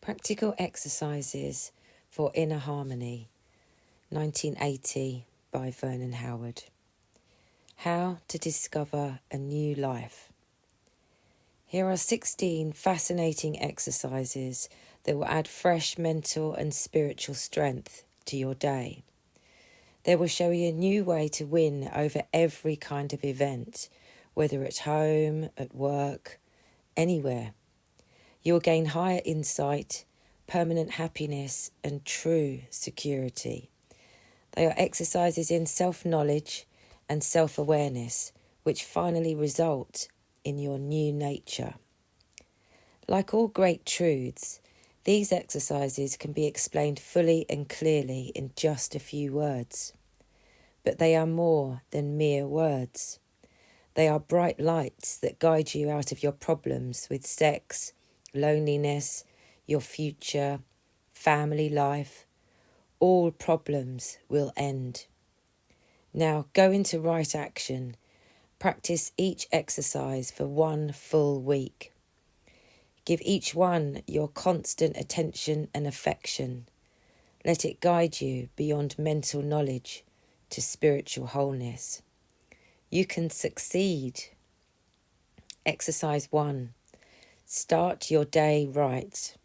Practical Exercises for Inner Harmony, 1980, by Vernon. How to discover a new life. Here are 16 fascinating exercises that will add fresh mental and spiritual strength to your day. They will show you a new way to win over every kind of event, whether at home, at work, anywhere. You will gain higher insight, permanent happiness, and true security. They are exercises in self-knowledge and self-awareness, which finally result in your new nature. Like all great truths, these exercises can be explained fully and clearly in just a few words. But they are more than mere words. They are bright lights that guide you out of your problems with sex, loneliness, your future, family life. All problems will end. Now go into right action. Practice each exercise for 1 full week. Give each one your constant attention and affection. Let it guide you beyond mental knowledge to spiritual wholeness. You can succeed. Exercise 1. Start your day right.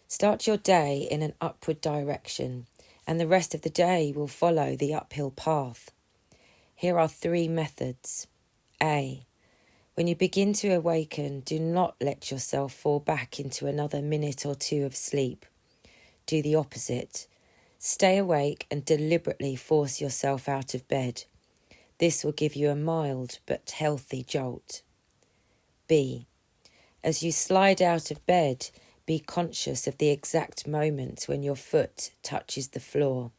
Start your day in an upward direction, and the rest of the day will follow the uphill path. Here are 3 methods. A. When you begin to awaken, do not let yourself fall back into another minute or 2 of sleep. Do the opposite. Stay awake and deliberately force yourself out of bed. This will give you a mild but healthy jolt. B. As you slide out of bed, be conscious of the exact moment when your foot touches the floor.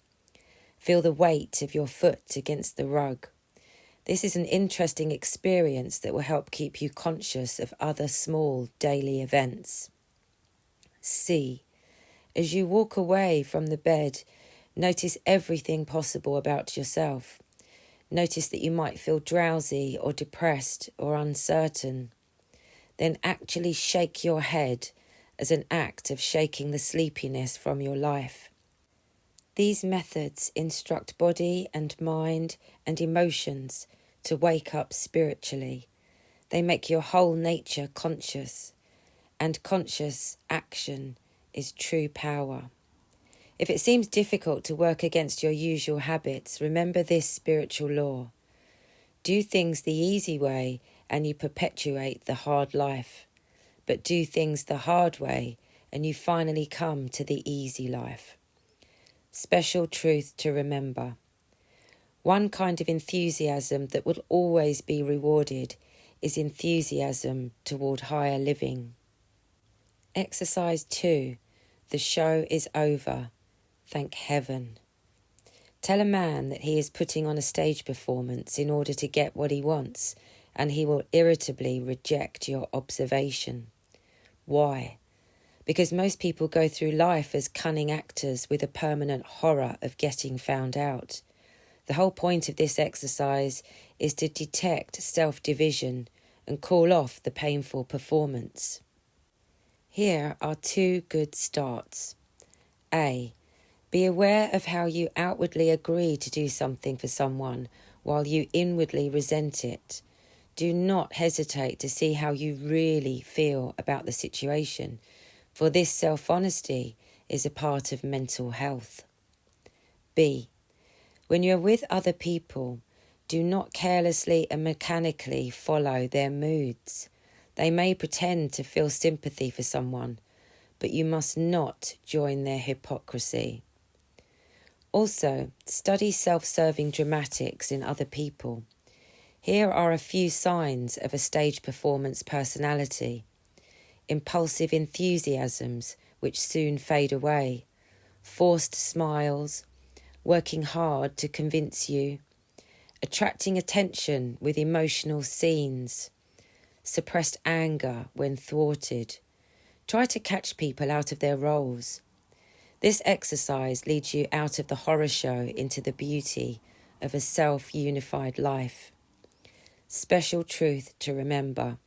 Feel the weight of your foot against the rug. This is an interesting experience that will help keep you conscious of other small daily events. C. As you walk away from the bed, notice everything possible about yourself. Notice that you might feel drowsy or depressed or uncertain. Then actually shake your head as an act of shaking the sleepiness from your life. These methods instruct body and mind and emotions to wake up spiritually. They make your whole nature conscious, and conscious action is true power. If it seems difficult to work against your usual habits, remember this spiritual law. Do things the easy way and you perpetuate the hard life. But do things the hard way and you finally come to the easy life. Special truth to remember. One kind of enthusiasm that will always be rewarded is enthusiasm toward higher living. Exercise 2. The show is over. Thank heaven. Tell a man that he is putting on a stage performance in order to get what he wants, and he will irritably reject your observation. Why? Because most people go through life as cunning actors with a permanent horror of getting found out. The whole point of this exercise is to detect self-division and call off the painful performance. Here are 2 good starts. A. Be aware of how you outwardly agree to do something for someone while you inwardly resent it. Do not hesitate to see how you really feel about the situation, for this self-honesty is a part of mental health. B. When you are with other people, do not carelessly and mechanically follow their moods. They may pretend to feel sympathy for someone, but you must not join their hypocrisy. Also, study self-serving dramatics in other people. Here are a few signs of a stage performance personality. Impulsive enthusiasms, which soon fade away. Forced smiles. Working hard to convince you. Attracting attention with emotional scenes. Suppressed anger when thwarted. Try to catch people out of their roles. This exercise leads you out of the horror show into the beauty of a self-unified life. Special truth to remember.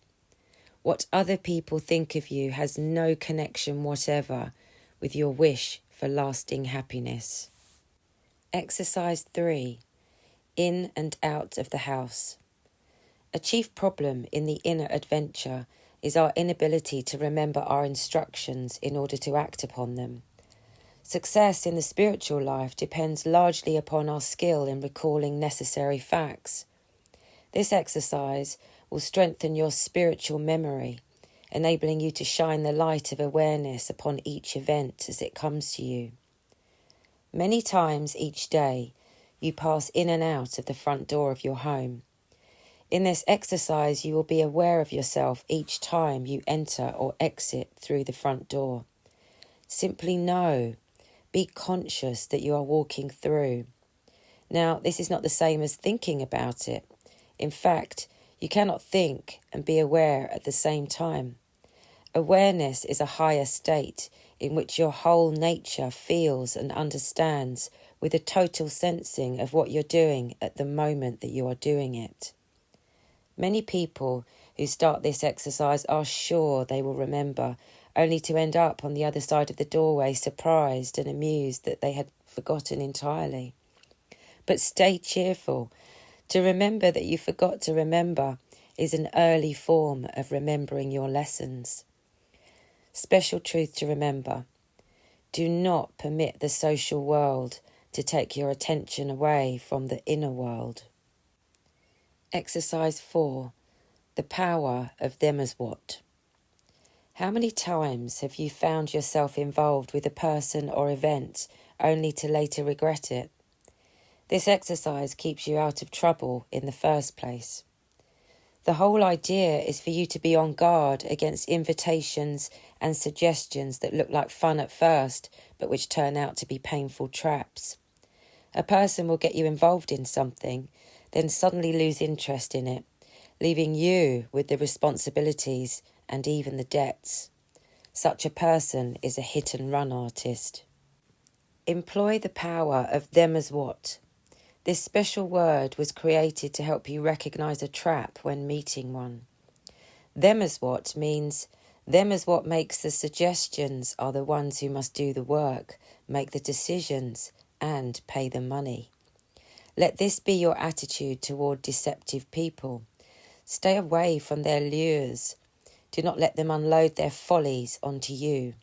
What other people think of you has no connection whatever with your wish for lasting happiness. Exercise 3. In and out of the house. A chief problem in the inner adventure is our inability to remember our instructions in order to act upon them. Success in the spiritual life depends largely upon our skill in recalling necessary facts. This exercise will strengthen your spiritual memory, enabling you to shine the light of awareness upon each event as it comes to you. Many times each day, you pass in and out of the front door of your home. In this exercise, you will be aware of yourself each time you enter or exit through the front door. Simply know, be conscious that you are walking through. Now, this is not the same as thinking about it. In fact, you cannot think and be aware at the same time. Awareness is a higher state in which your whole nature feels and understands with a total sensing of what you're doing at the moment that you are doing it. Many people who start this exercise are sure they will remember, only to end up on the other side of the doorway surprised and amused that they had forgotten entirely. But stay cheerful. To remember that you forgot to remember is an early form of remembering your lessons. Special truth to remember. Do not permit the social world to take your attention away from the inner world. Exercise 4. The power of them as what. How many times have you found yourself involved with a person or event only to later regret it? This exercise keeps you out of trouble in the first place. The whole idea is for you to be on guard against invitations and suggestions that look like fun at first, but which turn out to be painful traps. A person will get you involved in something, then suddenly lose interest in it, leaving you with the responsibilities and even the debts. Such a person is a hit-and-run artist. Employ the power of them as what. This special word was created to help you recognise a trap when meeting one. Them as what means them as what makes the suggestions are the ones who must do the work, make the decisions, and pay the money. Let this be your attitude toward deceptive people. Stay away from their lures. Do not let them unload their follies onto you.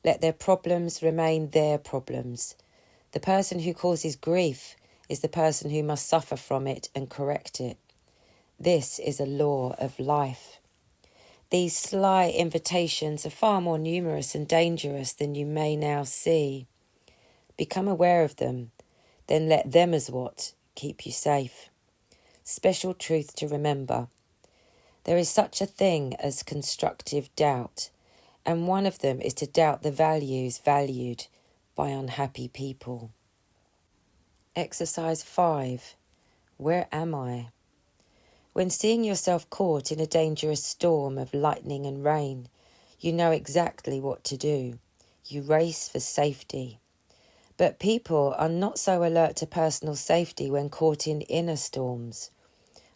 Let their problems remain their problems. The person who causes grief is the person who must suffer from it and correct it. This is a law of life. These sly invitations are far more numerous and dangerous than you may now see. Become aware of them, then let them as what keep you safe. Special truth to remember. There is such a thing as constructive doubt, and one of them is to doubt the values valued by unhappy people. Exercise 5. Where am I? When seeing yourself caught in a dangerous storm of lightning and rain, you know exactly what to do. You race for safety. But people are not so alert to personal safety when caught in inner storms.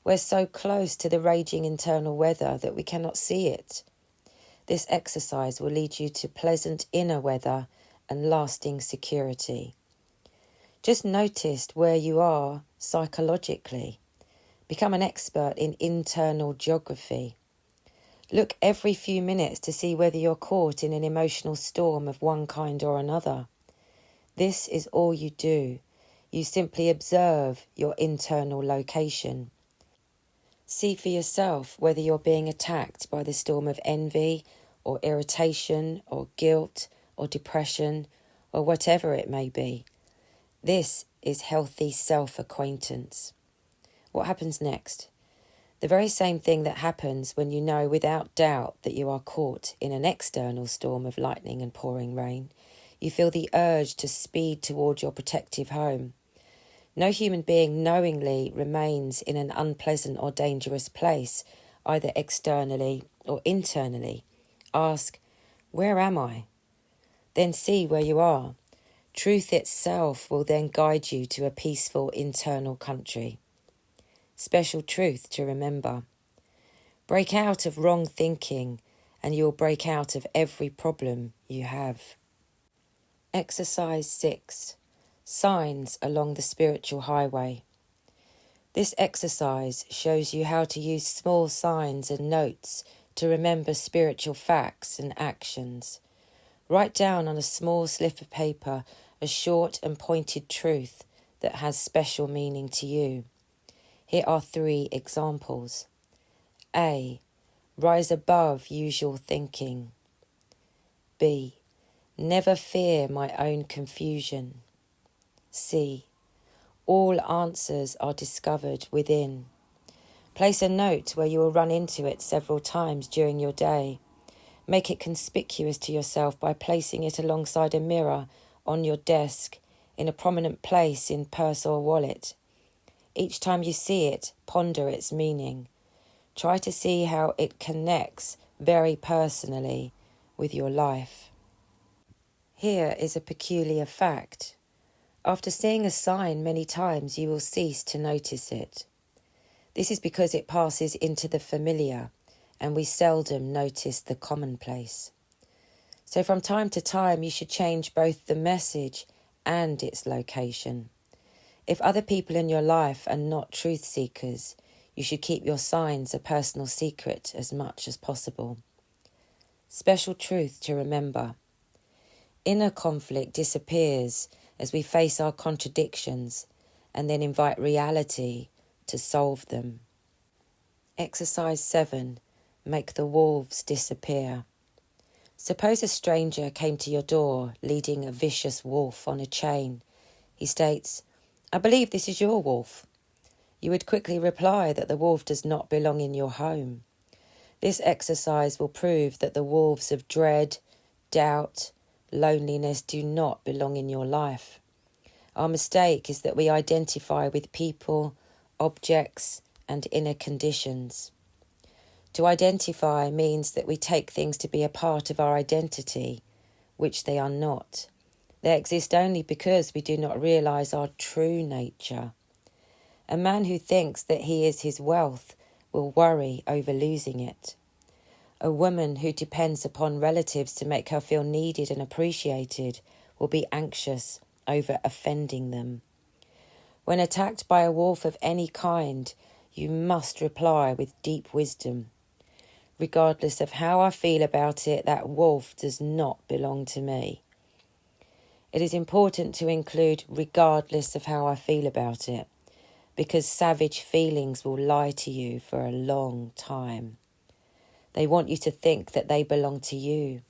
We're so close to the raging internal weather that we cannot see it. This exercise will lead you to pleasant inner weather and lasting security. Just notice where you are psychologically. Become an expert in internal geography. Look every few minutes to see whether you're caught in an emotional storm of one kind or another. This is all you do. You simply observe your internal location. See for yourself whether you're being attacked by the storm of envy or irritation or guilt or depression or whatever it may be. This is healthy self-acquaintance. What happens next? The very same thing that happens when you know without doubt that you are caught in an external storm of lightning and pouring rain. You feel the urge to speed toward your protective home. No human being knowingly remains in an unpleasant or dangerous place, either externally or internally. Ask, where am I? Then see where you are. Truth itself will then guide you to a peaceful internal country. Special truth to remember. Break out of wrong thinking, and you will break out of every problem you have. Exercise 6. Signs along the spiritual highway. This exercise shows you how to use small signs and notes to remember spiritual facts and actions. Write down on a small slip of paper a short and pointed truth that has special meaning to you. Here are 3 examples. A. Rise above usual thinking. B. Never fear my own confusion. C. All answers are discovered within. Place a note where you will run into it several times during your day. Make it conspicuous to yourself by placing it alongside a mirror, on your desk, in a prominent place in purse or wallet. Each time you see it, ponder its meaning. Try to see how it connects very personally with your life. Here is a peculiar fact. After seeing a sign many times, you will cease to notice it. This is because it passes into the familiar, and we seldom notice the commonplace. So from time to time, you should change both the message and its location. If other people in your life are not truth seekers, you should keep your signs a personal secret as much as possible. Special truth to remember. Inner conflict disappears as we face our contradictions and then invite reality to solve them. Exercise 7. Make the wolves disappear. Suppose a stranger came to your door leading a vicious wolf on a chain. He states, "I believe this is your wolf." You would quickly reply that the wolf does not belong in your home. This exercise will prove that the wolves of dread, doubt, loneliness do not belong in your life. Our mistake is that we identify with people, objects, and inner conditions. To identify means that we take things to be a part of our identity, which they are not. They exist only because we do not realize our true nature. A man who thinks that he is his wealth will worry over losing it. A woman who depends upon relatives to make her feel needed and appreciated will be anxious over offending them. When attacked by a wolf of any kind, you must reply with deep wisdom. Regardless of how I feel about it, that wolf does not belong to me. It is important to include regardless of how I feel about it, because savage feelings will lie to you for a long time. They want you to think that they belong to you,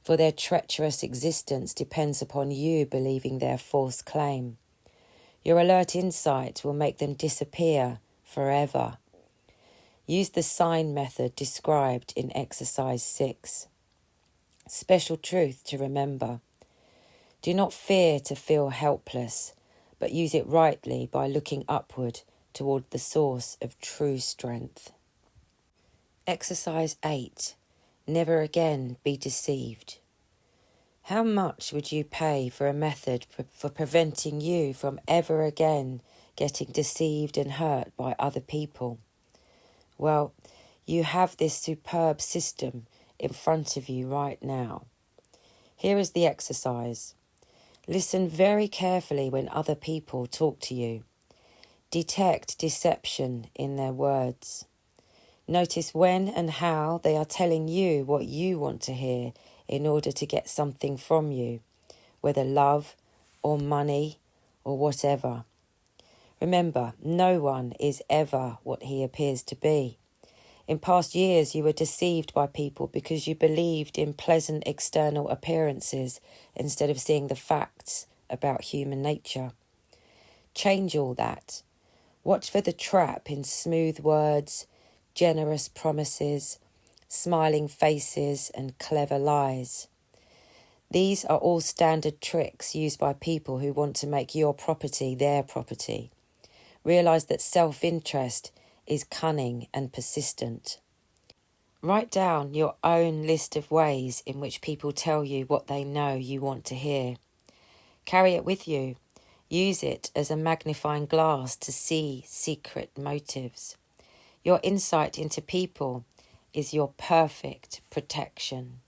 for their treacherous existence depends upon you believing their false claim. Your alert insight will make them disappear forever. Use the sign method described in exercise 6. Special truth to remember. Do not fear to feel helpless, but use it rightly by looking upward toward the source of true strength. Exercise 8. Never again be deceived. How much would you pay for a method for preventing you from ever again getting deceived and hurt by other people? Well, you have this superb system in front of you right now. Here is the exercise. Listen very carefully when other people talk to you. Detect deception in their words. Notice when and how they are telling you what you want to hear in order to get something from you, whether love or money or whatever. Remember, no one is ever what he appears to be. In past years, you were deceived by people because you believed in pleasant external appearances instead of seeing the facts about human nature. Change all that. Watch for the trap in smooth words, generous promises, smiling faces, and clever lies. These are all standard tricks used by people who want to make your property their property. Realize that self-interest is cunning and persistent. Write down your own list of ways in which people tell you what they know you want to hear. Carry it with you. Use it as a magnifying glass to see secret motives. Your insight into people is your perfect protection.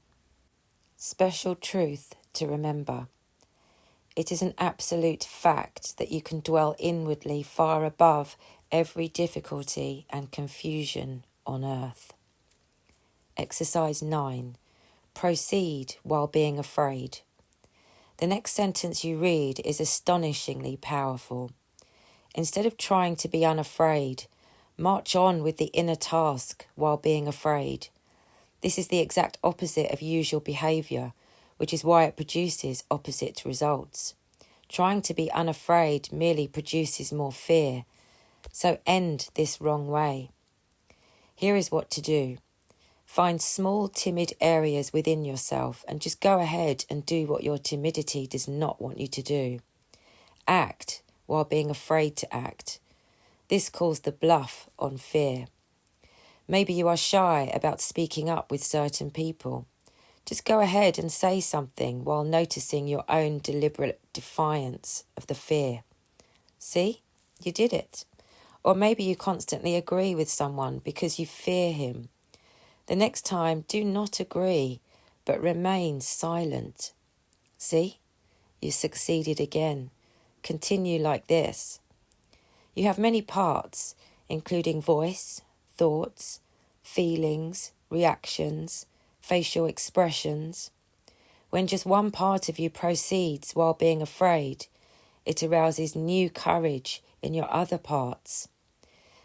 Special truth to remember. It is an absolute fact that you can dwell inwardly far above every difficulty and confusion on earth. Exercise 9. Proceed while being afraid. The next sentence you read is astonishingly powerful. Instead of trying to be unafraid, march on with the inner task while being afraid. This is the exact opposite of usual behaviour, which is why it produces opposite results. Trying to be unafraid merely produces more fear. So end this wrong way. Here is what to do. Find small, timid areas within yourself and just go ahead and do what your timidity does not want you to do. Act while being afraid to act. This calls the bluff on fear. Maybe you are shy about speaking up with certain people. Just go ahead and say something while noticing your own deliberate defiance of the fear. See, you did it. Or maybe you constantly agree with someone because you fear him. The next time, do not agree, but remain silent. See, you succeeded again. Continue like this. You have many parts, including voice, thoughts, feelings, reactions, facial expressions. When just one part of you proceeds while being afraid, it arouses new courage in your other parts.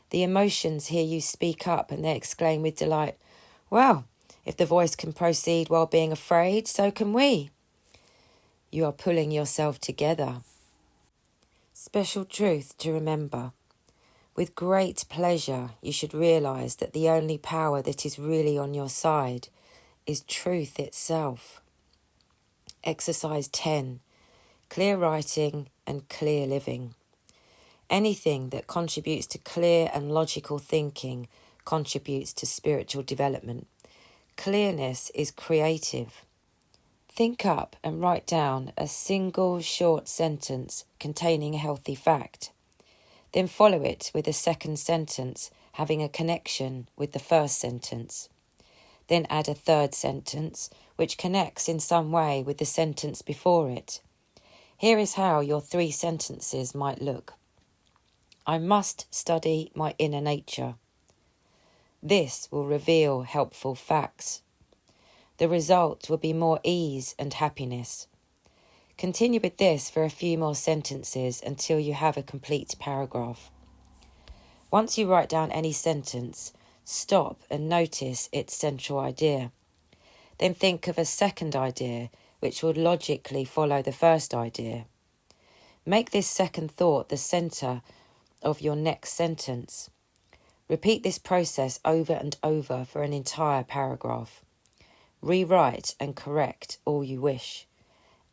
The emotions hear you speak up and they exclaim with delight, "Well, if the voice can proceed while being afraid, so can we." You are pulling yourself together. Special truth to remember. With great pleasure, you should realise that the only power that is really on your side is truth itself. Exercise 10. Clear writing and clear living. Anything that contributes to clear and logical thinking contributes to spiritual development. Clearness is creative. Think up and write down a single short sentence containing a healthy fact. Then follow it with a second sentence having a connection with the first sentence. Then add a third sentence which connects in some way with the sentence before it. Here is how your 3 sentences might look. I must study my inner nature. This will reveal helpful facts. The result will be more ease and happiness. Continue with this for a few more sentences until you have a complete paragraph. Once you write down any sentence, stop and notice its central idea. Then think of a second idea which will logically follow the first idea. Make this second thought the centre of your next sentence. Repeat this process over and over for an entire paragraph. Rewrite and correct all you wish.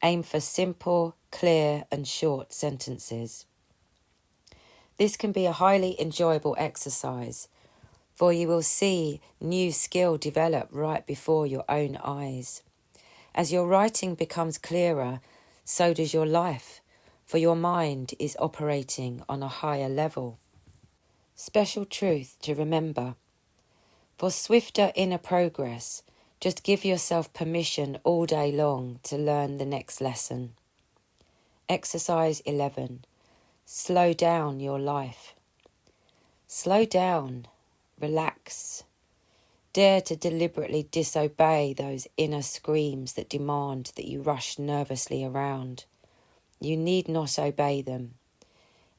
Aim for simple, clear and short sentences. This can be a highly enjoyable exercise, for you will see new skill develop right before your own eyes. As your writing becomes clearer, so does your life, for your mind is operating on a higher level. Special truth to remember. For swifter inner progress, just give yourself permission all day long to learn the next lesson. Exercise 11. Slow down your life. Slow down. Relax. Dare to deliberately disobey those inner screams that demand that you rush nervously around. You need not obey them.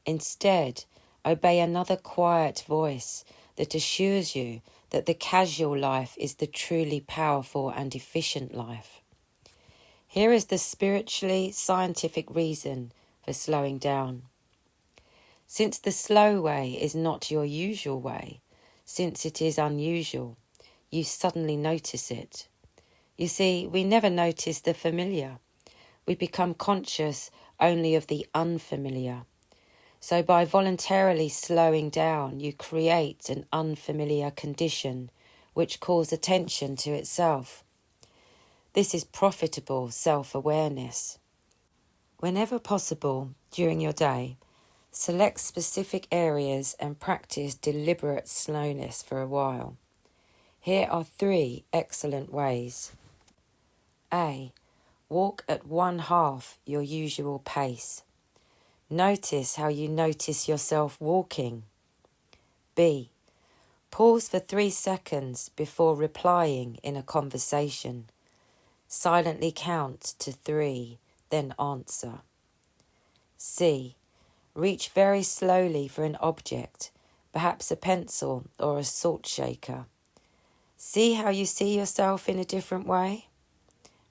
Instead, obey another quiet voice that assures you that the casual life is the truly powerful and efficient life. Here is the spiritually scientific reason for slowing down. Since the slow way is not your usual way, since it is unusual, you suddenly notice it. You see, we never notice the familiar. We become conscious only of the unfamiliar. So by voluntarily slowing down, you create an unfamiliar condition which calls attention to itself. This is profitable self-awareness. Whenever possible during your day, Select specific areas and practice deliberate slowness for a while. Here are 3 excellent ways. A. Walk at 1/2 your usual pace. Notice how you notice yourself walking. B. Pause for 3 seconds before replying in a conversation. Silently count to 3, then answer. C. Reach very slowly for an object, perhaps a pencil or a salt shaker. See how you see yourself in a different way?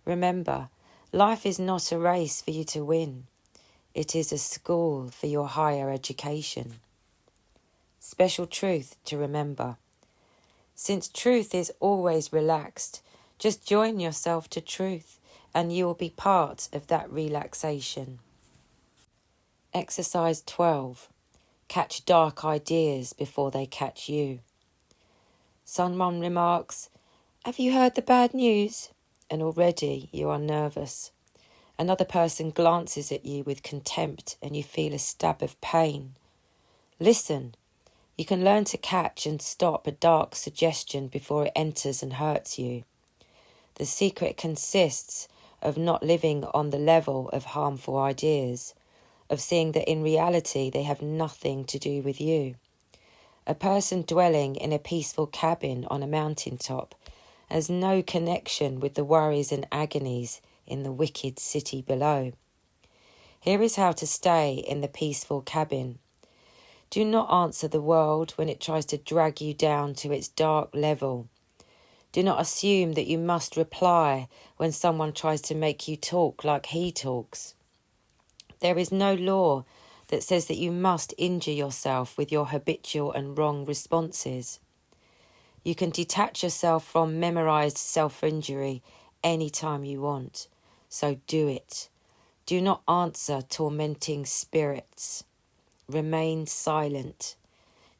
Remember, life is not a race for you to win. It is a school for your higher education. Special truth to remember. Since truth is always relaxed, just join yourself to truth and you will be part of that relaxation. Exercise 12. Catch dark ideas before they catch you. Someone remarks, "Have you heard the bad news?" And already you are nervous. Another person glances at you with contempt and you feel a stab of pain. Listen. You can learn to catch and stop a dark suggestion before it enters and hurts you. The secret consists of not living on the level of harmful ideas, of seeing that in reality they have nothing to do with you. A person dwelling in a peaceful cabin on a mountaintop has no connection with the worries and agonies in the wicked city below. Here is how to stay in the peaceful cabin. Do not answer the world when it tries to drag you down to its dark level. Do not assume that you must reply when someone tries to make you talk like he talks. There is no law that says that you must injure yourself with your habitual and wrong responses. You can detach yourself from memorized self-injury any time you want, so do it. Do not answer tormenting spirits. Remain silent.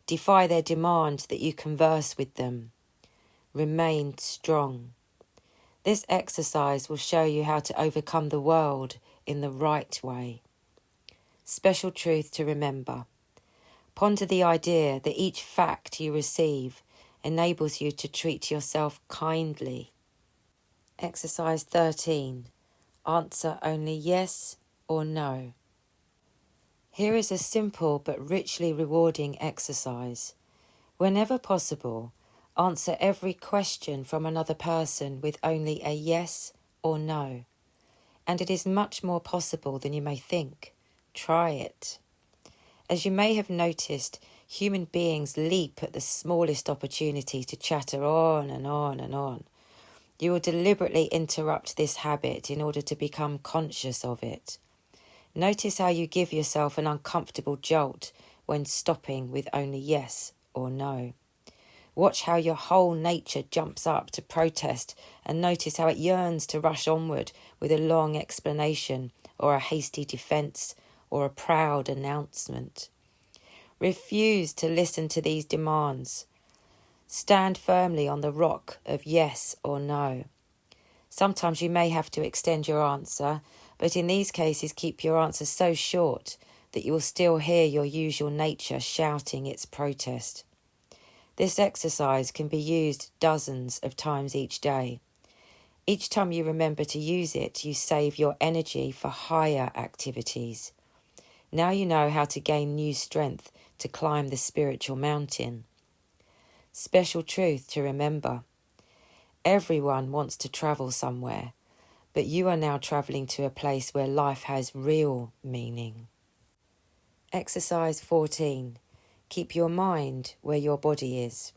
Defy their demand that you converse with them. Remain strong. This exercise will show you how to overcome the world in the right way. Special truth to remember. Ponder the idea that each fact you receive enables you to treat yourself kindly. Exercise 13. Answer only yes or no. Here is a simple but richly rewarding exercise. Whenever possible, answer every question from another person with only a yes or no. And it is much more possible than you may think. Try it. As you may have noticed, human beings leap at the smallest opportunity to chatter on and on and on. You will deliberately interrupt this habit in order to become conscious of it. Notice how you give yourself an uncomfortable jolt when stopping with only yes or no. Watch how your whole nature jumps up to protest and notice how it yearns to rush onward with a long explanation or a hasty defence or a proud announcement. Refuse to listen to these demands. Stand firmly on the rock of yes or no. Sometimes you may have to extend your answer, but in these cases keep your answer so short that you will still hear your usual nature shouting its protest. This exercise can be used dozens of times each day. Each time you remember to use it, you save your energy for higher activities. Now you know how to gain new strength to climb the spiritual mountain. Special truth to remember. Everyone wants to travel somewhere, but you are now travelling to a place where life has real meaning. Exercise 14. Keep your mind where your body is.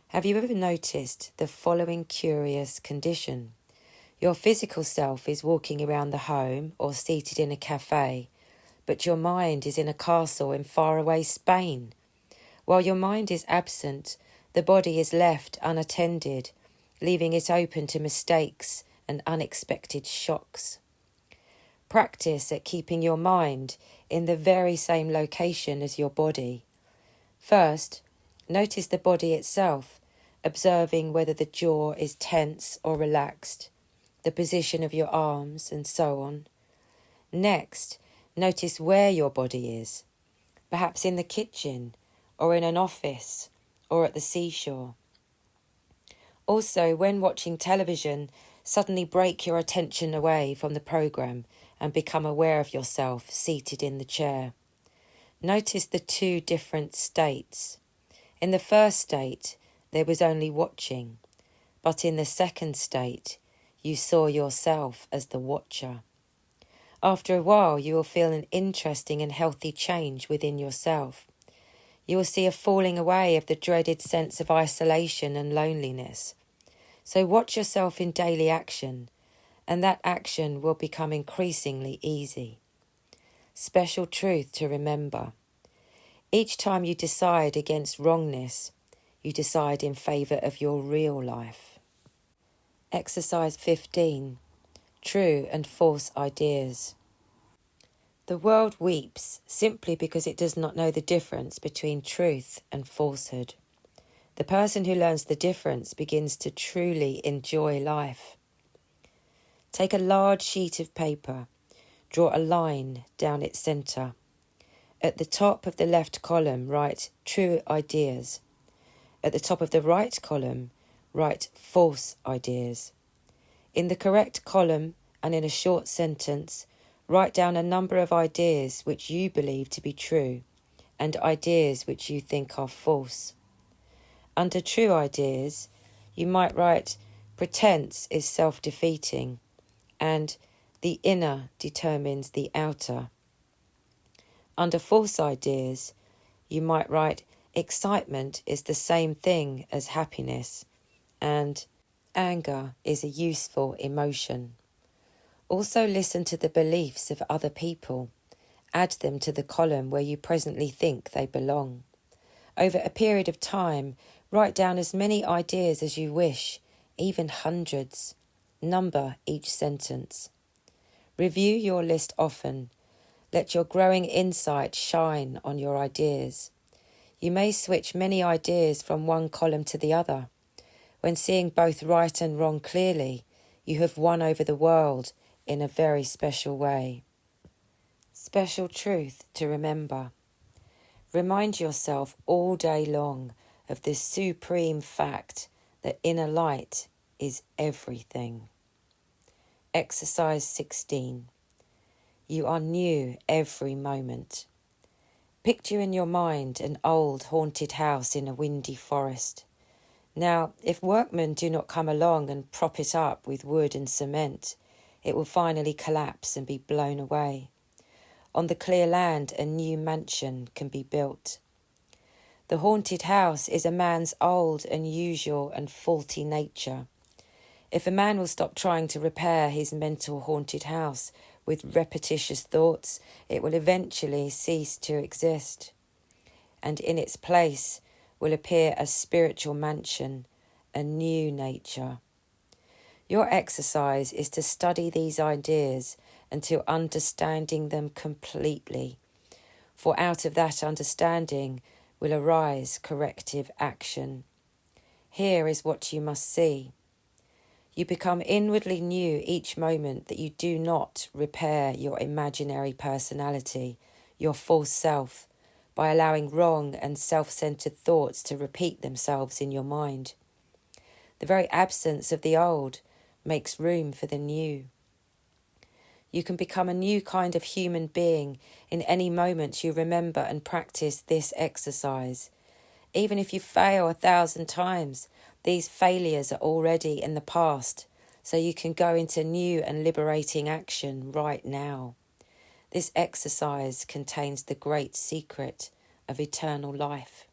Have you ever noticed the following curious condition? Your physical self is walking around the home or seated in a cafe, but your mind is in a castle in faraway Spain. While your mind is absent, the body is left unattended, leaving it open to mistakes and unexpected shocks. Practice at keeping your mind in the very same location as your body. First, notice the body itself, observing whether the jaw is tense or relaxed, the position of your arms, and so on. Next, notice where your body is. perhaps in the kitchen, or in an office, or at the seashore. Also, when watching television, suddenly break your attention away from the programme and become aware of yourself seated in the chair. Notice the two different states. In the first state, there was only watching, but in the second state, you saw yourself as the watcher. After a while, you will feel an interesting and healthy change within yourself. You will see a falling away of the dreaded sense of isolation and loneliness. So watch yourself in daily action, and that action will become increasingly easy. Special truth to remember. Each time you decide against wrongness, you decide in favour of your real life. Exercise 15. True and false ideas. The world weeps simply because it does not know the difference between truth and falsehood. The person who learns the difference begins to truly enjoy life. Take a large sheet of paper, draw a line down its centre. At the top of the left column, write true ideas. At the top of the right column, write false ideas. In the correct column and in a short sentence, write down a number of ideas which you believe to be true and ideas which you think are false. Under true ideas, you might write pretense is self-defeating and the inner determines the outer. Under false ideas, you might write excitement is the same thing as happiness and anger is a useful emotion. Also listen to the beliefs of other people. Add them to the column where you presently think they belong. Over a period of time, write down as many ideas as you wish, even hundreds. Number each sentence. Review your list often. Let your growing insight shine on your ideas. You may switch many ideas from one column to the other. When seeing both right and wrong clearly, you have won over the world in a very special way. Special truth to remember. Remind yourself all day long of this supreme fact that inner light is everything. Exercise 16. You are new every moment. Picture in your mind an old haunted house in a windy forest. Now, if workmen do not come along and prop it up with wood and cement, it will finally collapse and be blown away. On the clear land, a new mansion can be built. The haunted house is a man's old, unusual and faulty nature. If a man will stop trying to repair his mental haunted house with repetitious thoughts, it will eventually cease to exist. And in its place will appear a spiritual mansion, a new nature. Your exercise is to study these ideas until understanding them completely, for out of that understanding will arise corrective action. Here is what you must see. You become inwardly new each moment that you do not repair your imaginary personality, your false self, by allowing wrong and self-centered thoughts to repeat themselves in your mind. The very absence of the old makes room for the new. You can become a new kind of human being in any moment you remember and practice this exercise. Even if you fail 1,000 times, these failures are already in the past, so you can go into new and liberating action right now. This exercise contains the great secret of eternal life.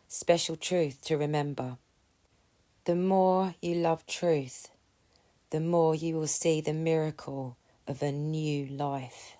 Special truth to remember. The more you love truth, the more you will see the miracle of a new life.